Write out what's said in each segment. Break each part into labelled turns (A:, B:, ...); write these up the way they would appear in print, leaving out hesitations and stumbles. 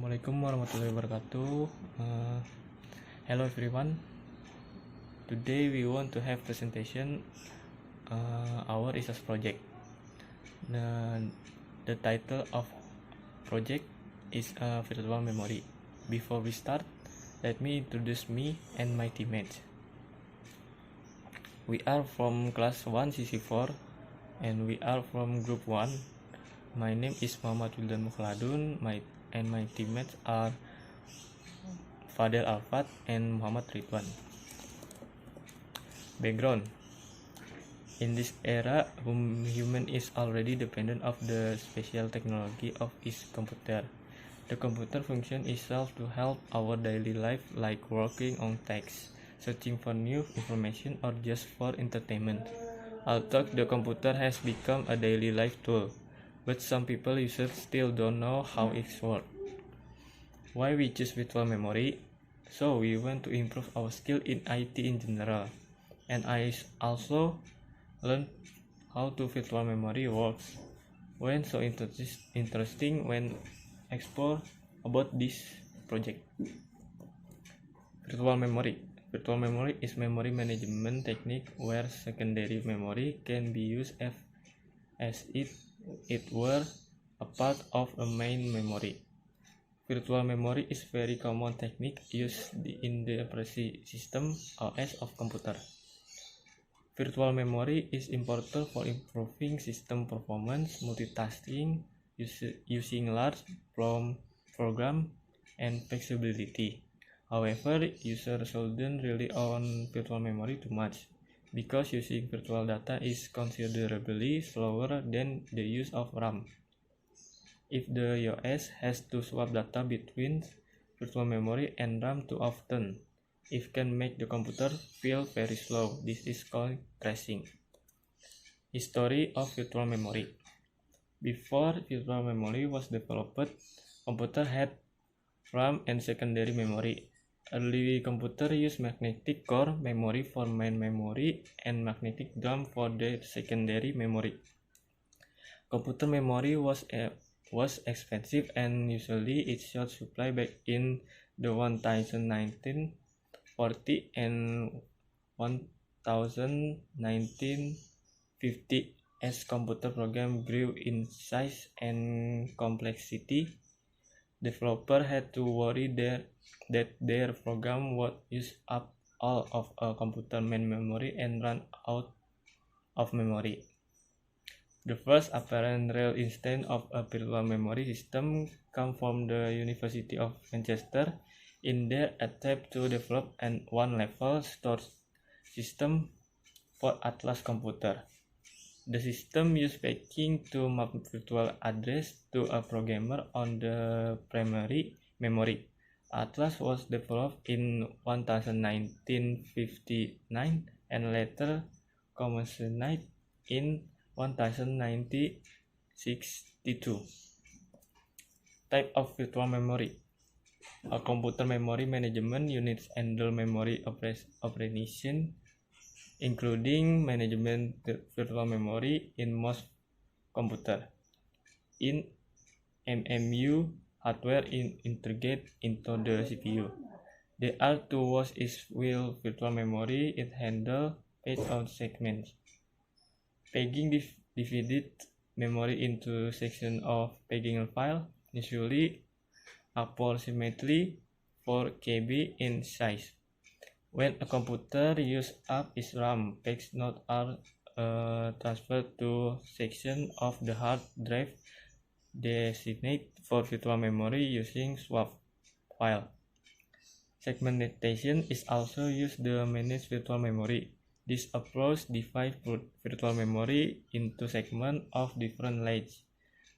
A: Assalamualaikum warahmatullahi wabarakatuh. Hello everyone. Today we want to have presentation our research project. The title of project is virtual memory. Before we start, let me introduce me and my teammates. We are from class 1 CC4 and we are from group 1. My name is Muhammad Wildan Mukhladun. My teammates are Fadel Alfat and Muhammad Ridwan. Background: in this era, human is already dependent of the special technology of its computer. The computer function itself to help our daily life, like working on tasks, searching for new information, or just for entertainment. Although the computer has become a daily life tool, but some users still don't know how it works. Why we choose virtual memory? So we want to improve our skill in IT in general, and I also learned how to virtual memory works. When so interesting when explore about this project. Virtual memory. Virtual memory is memory management technique where secondary memory can be used as if it were a part of a main memory. Virtual memory is very common technique used in the operating system OS of computer. Virtual memory is important for improving system performance, multitasking, using large program, and flexibility. However, users shouldn't rely on virtual memory too much, because using virtual data is considerably slower than the use of RAM. If the OS has to swap data between virtual memory and RAM too often, it can make the computer feel very slow. This is called crashing. History of virtual memory. Before virtual memory was developed, computer had RAM and secondary memory. Early computers used magnetic core memory for main memory and magnetic DRAM for the secondary memory. Computer memory was expensive and usually it short supply back in the 1940 and 1950. As computer program grew in size and complexity, developers had to worry that their program would use up all of a computer main memory and run out of memory. The first apparent real instance of a virtual memory system came from the University of Manchester in their attempt to develop an one-level storage system for Atlas computer. The system used paging to map virtual address to a programmer on the primary memory. Atlas was developed in 1959 and later commissioned in 1962. Type of virtual memory. A computer memory management unit handle memory operation, including management virtual memory in most computer. In MMU, hardware integrated into the CPU. There are two ways is will virtual memory. It handle page out segments. Paging divided memory into sections of paging file, usually approximately 4 KB in size. When a computer uses up its RAM, page nodes are transferred to section of the hard drive designated for virtual memory using swap file. Segmentation is also used to manage virtual memory. This approach divides virtual memory into segments of different lengths.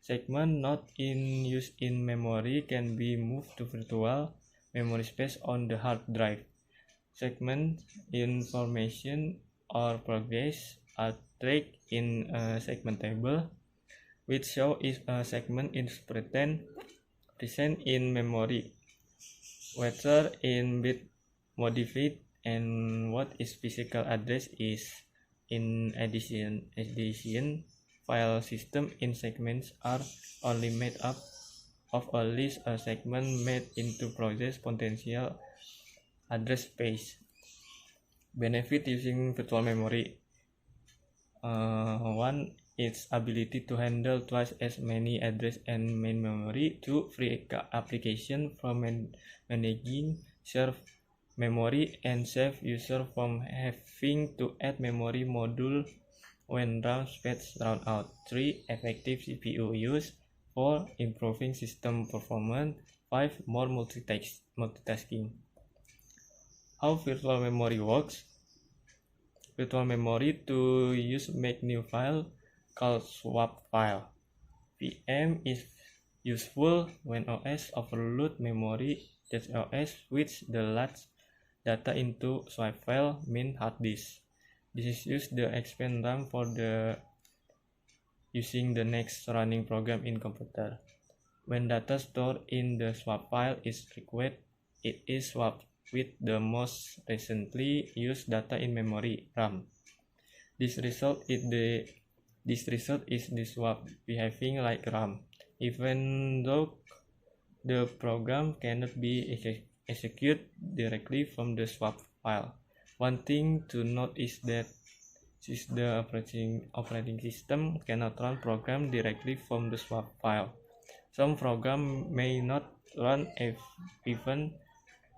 A: Segments not in use in memory can be moved to virtual memory space on the hard drive. Segment information or progress are tracked in a segment table, which shows if a segment is present in memory, whether in bit modified, and what its physical address is. In addition, file system in segments are only made up of a list a segment made into process potential address space. Benefit using virtual memory. One, its ability to handle twice as many address and main memory. Two, free application from managing serve memory and save user from having to add memory module when RAM space run out. 3. Effective CPU use. 4. Improving system performance. 5. More multitasking. How virtual memory works? Virtual memory to use make new file called swap file. VM is useful when OS overload memory that OS switch the large data into swap file mean hard disk. This is used to expand RAM for the using the next running program in computer. When data stored in the swap file is required, it is swapped with the most recently used data in memory RAM. This result is the swap behaving like RAM, even though the program cannot be executed directly from the swap file. One thing to note is that since the operating system cannot run program directly from the swap file, some program may not run even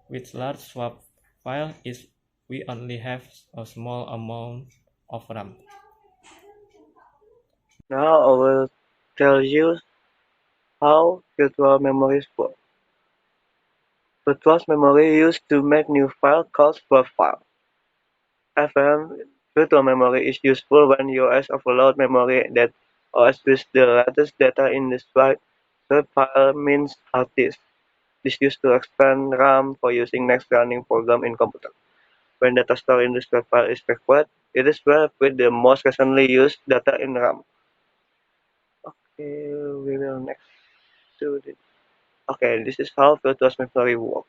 A: with large swap file if we only have a small amount of RAM.
B: Now I will tell you how virtual memories work. Virtual memory used to make new file called swap file. FM virtual memory is useful when OS overload memory that OS with the latest data in the swap file means hard disk. This used to expand RAM for using next running program in computer. When data stored in the swap file is required, it is swapped with the most recently used data in RAM. Okay, we will next do this. Okay, this is how virtual memory works.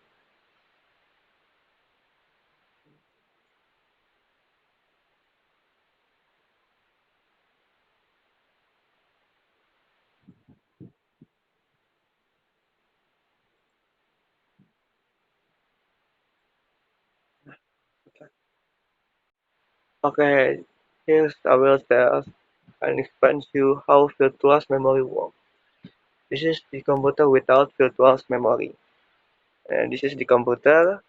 B: Okay, here's I will tell and explain to you how virtual memory works. This is the computer without virtual memory. And this is the computer,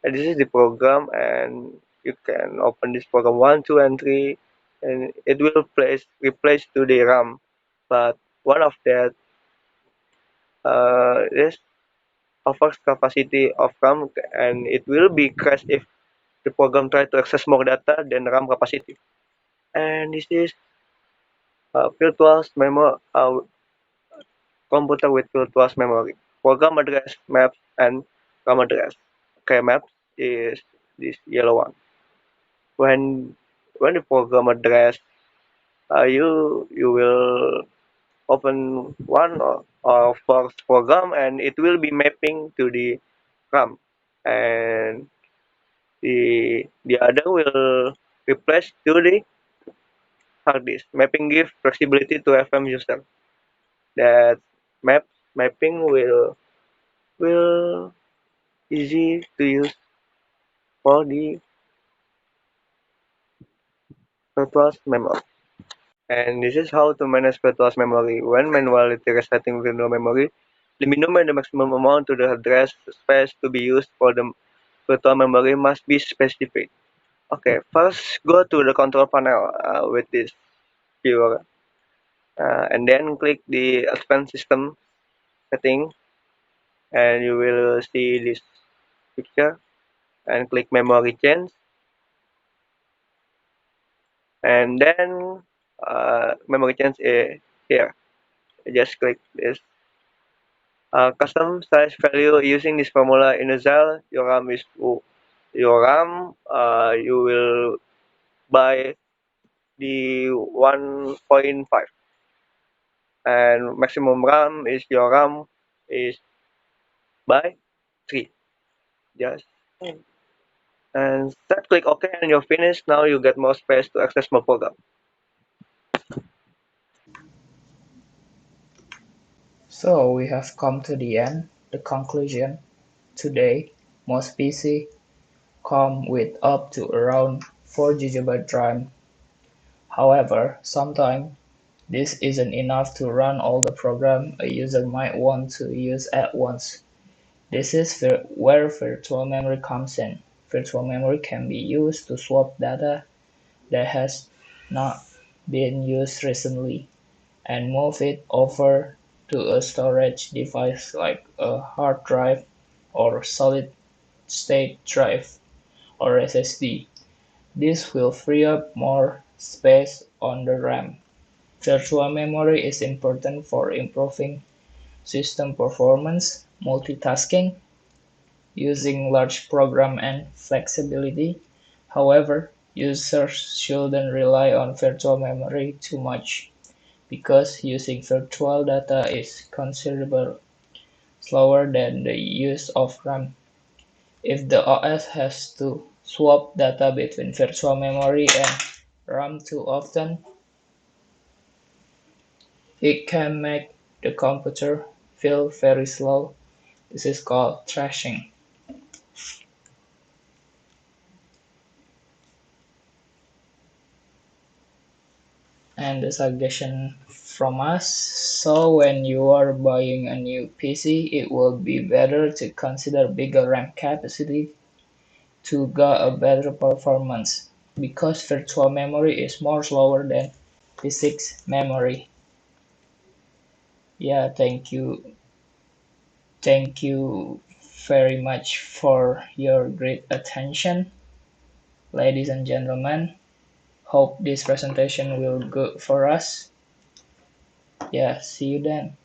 B: and this is the program, and you can open this program 1, 2, and 3, and it will replace to the RAM. But one of that is offers capacity of RAM, and it will be crash if the program try to access more data than RAM capacity. And this is virtual memory, computer with virtual memory. Program address, maps, and RAM address. Okay, maps is this yellow one. When the program address, you will open one or first program, and it will be mapping to the RAM, and the other will replace to the hard disk. Mapping give flexibility to FM user. That map mapping will easy to use for the virtual memory. And this is how to manage virtual memory. When manually resetting virtual memory, the minimum and the maximum amount to the address space to be used for the virtual memory must be specific. Okay, first go to the control panel with this viewer, and then click the expand system setting, and you will see this picture, and click memory change, and then memory change here. Just click this custom size value using this formula in Excel. Your RAM is full. Your RAM, you will buy the 1.5, and maximum RAM is your RAM is by 3. Just and set click OK and you're finished. Now you get more space to access more program.
C: So we have come to the end, the conclusion. Today, most PC come with up to around 4 GB RAM. However, sometimes this isn't enough to run all the programs a user might want to use at once. This is where virtual memory comes in. Virtual memory can be used to swap data that has not been used recently and move it over to a storage device like a hard drive or solid-state drive or SSD. This will free up more space on the RAM. Virtual memory is important for improving system performance, multitasking, using large programs and flexibility. However, users shouldn't rely on virtual memory too much because using virtual data is considerably slower than the use of RAM. If the OS has to swap data between virtual memory and RAM too often, it can make the computer feel very slow. This is called thrashing. And the suggestion from us, so when you are buying a new PC, it will be better to consider bigger RAM capacity to get a better performance because virtual memory is more slower than physics memory. Yeah, thank you very much for your great attention, ladies and gentlemen. Hope this presentation will good for us. Yeah, see you then.